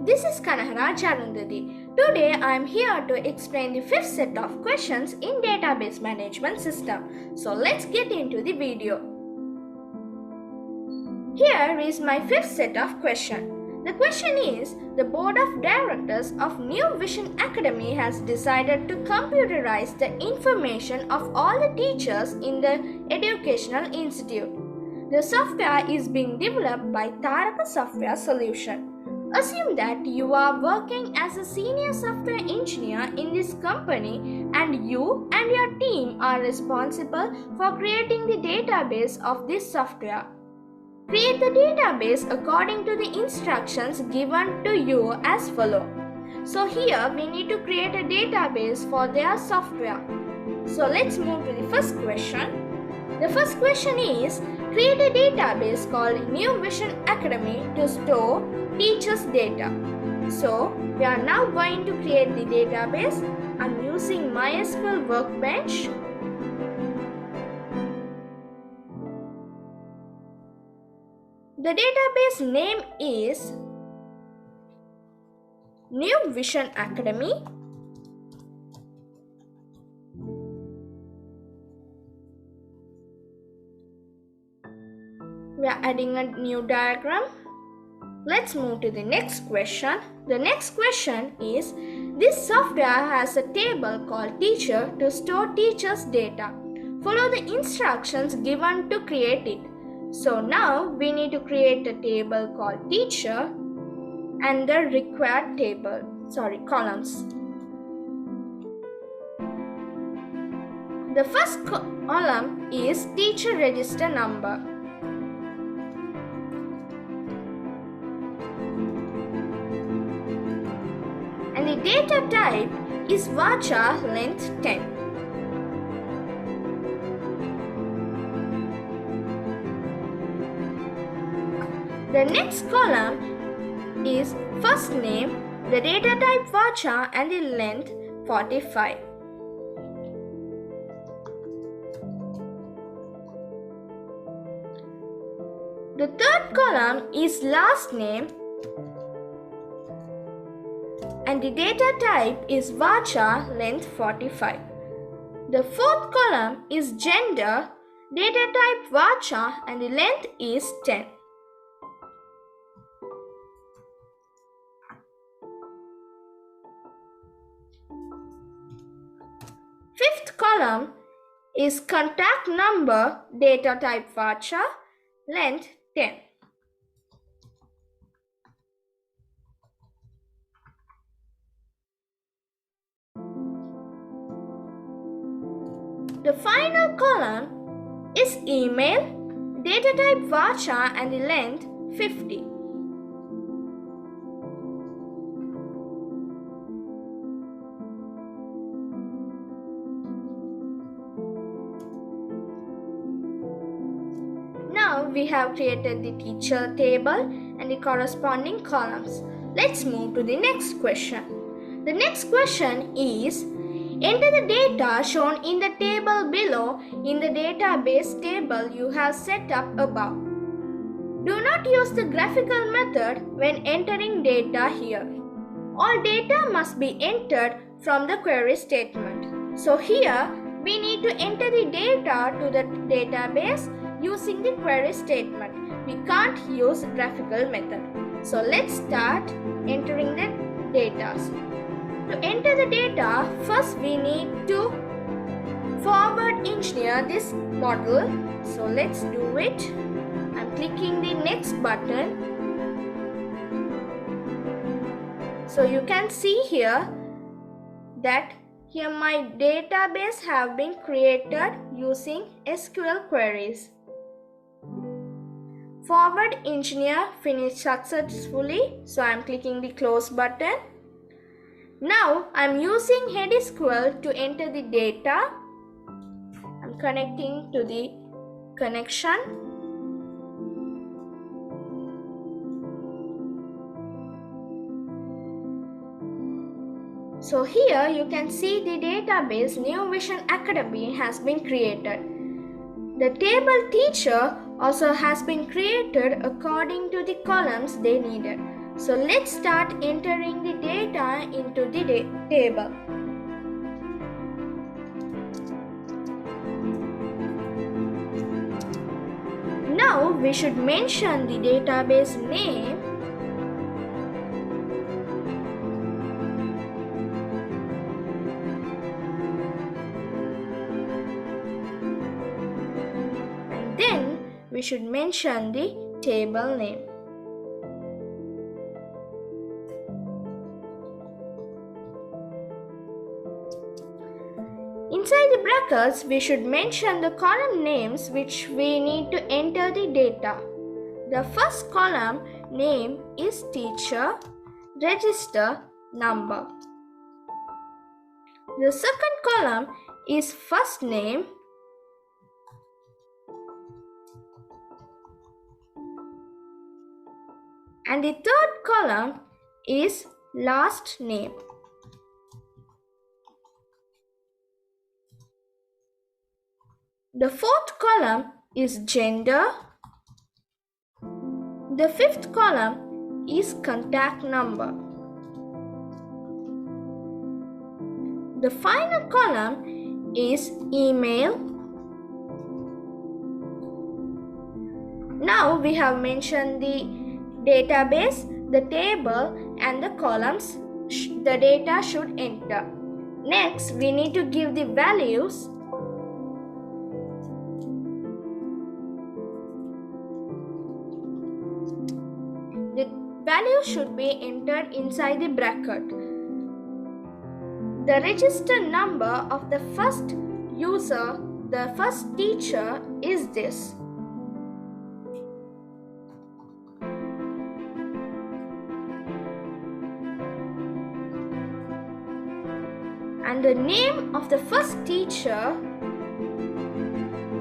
This is Kanagaraj Arunthadhy. Today I am here to explain the fifth set of questions in database management system. So let's get into the video. Here is my fifth set of questions. The question is, the Board of Directors of New Vision Academy has decided to computerize the information of all the teachers in the educational institute. The software is being developed by Taraka Software Solution. Assume that you are working as a senior software engineer in this company and you and your team are responsible for creating the database of this software. Create the database according to the instructions given to you as follows. So here we need to create a database for their software. So let's move to the first question. The first question is, create a database called New Vision Academy to store teachers' data. So we are now going to create the database. I'm using MySQL Workbench. The database name is New Vision Academy. We are adding a new diagram. Let's move to the next question. The next question is, this software has a table called teacher to store teachers' data. Follow the instructions given to create it. So now we need to create a table called teacher and the required columns. The first column is teacher register number. And the data type is varchar length 10. The next column is first name, the data type varchar and the length 45. The third column is last name and the data type is varchar length 45. The fourth column is gender, data type varchar and the length is 10. Fifth column is contact number, data type varchar, length 10. The final column is email, data type varchar and the length 50. Now we have created the teacher table and the corresponding columns. Let's move to the next question. The next question is, enter the data shown in the table below in the database table you have set up above. Do not use the graphical method when entering data here. All data must be entered from the query statement. So here we need to enter the data to the database using the query statement. We can't use graphical method. So let's start entering the data. To enter the data, first we need to forward engineer this model. So let's do it. I'm clicking the next button. So you can see here that here my database have been created using SQL queries. Forward engineer finished successfully. So I'm clicking the close button. Now I'm using HeidiSQL to enter the data. I'm connecting to the connection. So here you can see the database New Vision Academy has been created. The table teacher also has been created according to the columns they needed. So let's start entering the data into the table. Now we should mention the database name and then we should mention the table name. Inside the brackets, we should mention the column names which we need to enter the data. The first column name is teacher, register, number. The second column is first name. And the third column is last name. The fourth column is gender. The fifth column is contact number. The final column is email. Now we have mentioned the database, the table, and the columns the data should enter. Next, we need to give the values. The value should be entered inside the bracket. The register number of the first user, the first teacher, is this. And the name of the first teacher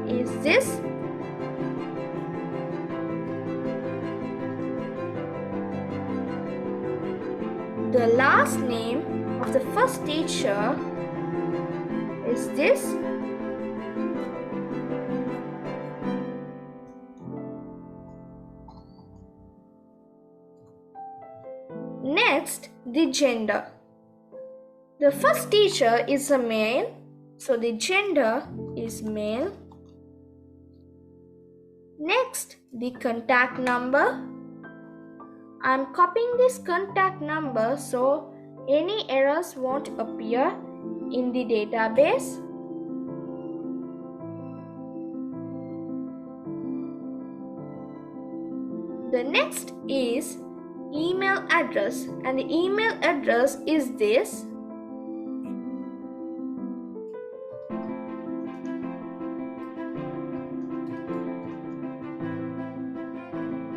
is this. The last name of the first teacher is this. Next, the gender. The first teacher is a male, so the gender is male. Next, the contact number. I am copying this contact number so any errors won't appear in the database. The next is email address, and the email address is this.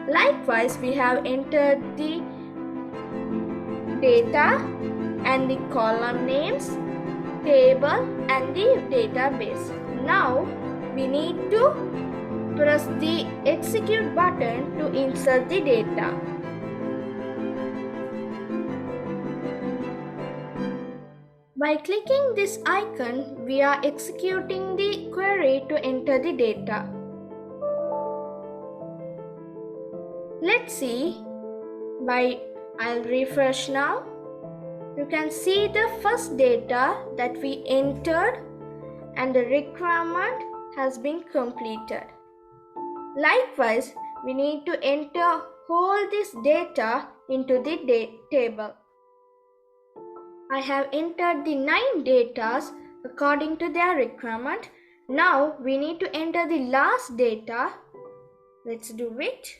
Likewise, we have entered the data and the column names, table, and the database. Now we need to press the execute button to insert the data. By clicking this icon, we are executing the query to enter the data. Let's see. I'll refresh now. You can see the first data that we entered and the requirement has been completed. Likewise, we need to enter all this data into the table. I have entered the 9 datas according to their requirement. Now we need to enter the last data. Let's do it.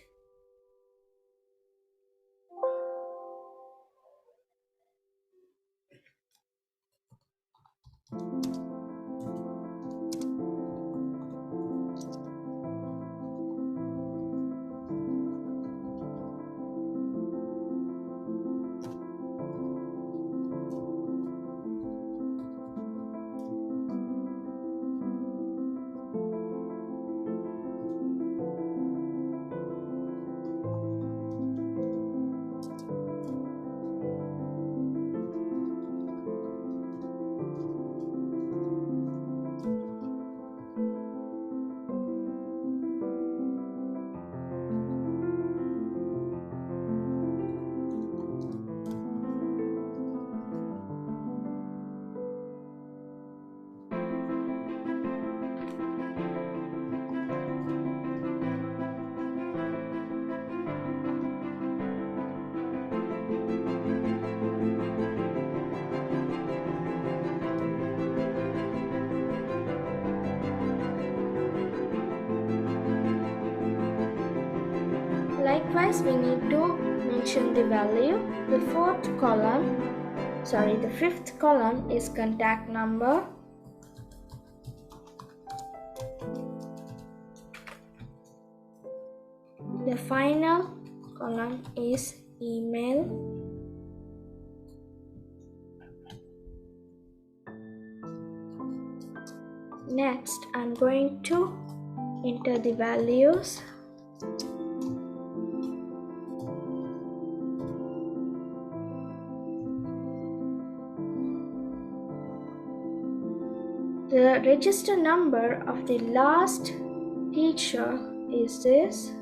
Likewise, we need to mention the value. The fifth column is contact number. The final column is email. Next, I'm going to enter the values. The register number of the last teacher is this.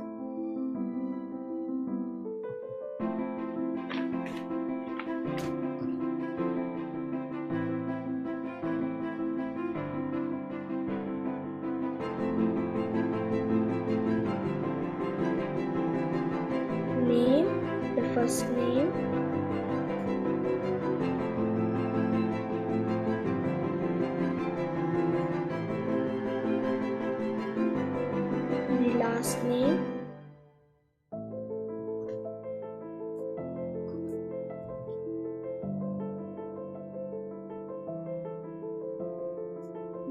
Name, the first name. The last name.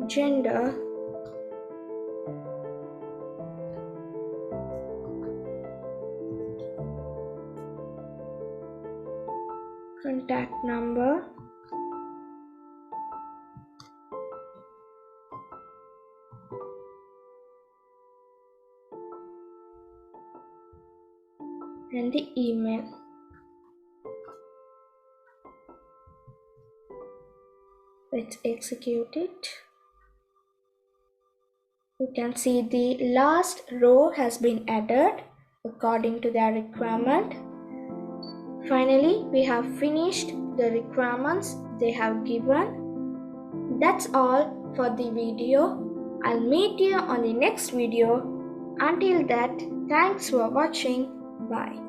Gender. Contact number. And the email. Let's execute it. You can see the last row has been added according to their requirement. Finally, we have finished the requirements they have given. That's all for the video. I'll meet you on the next video. Until that, thanks for watching. Bye.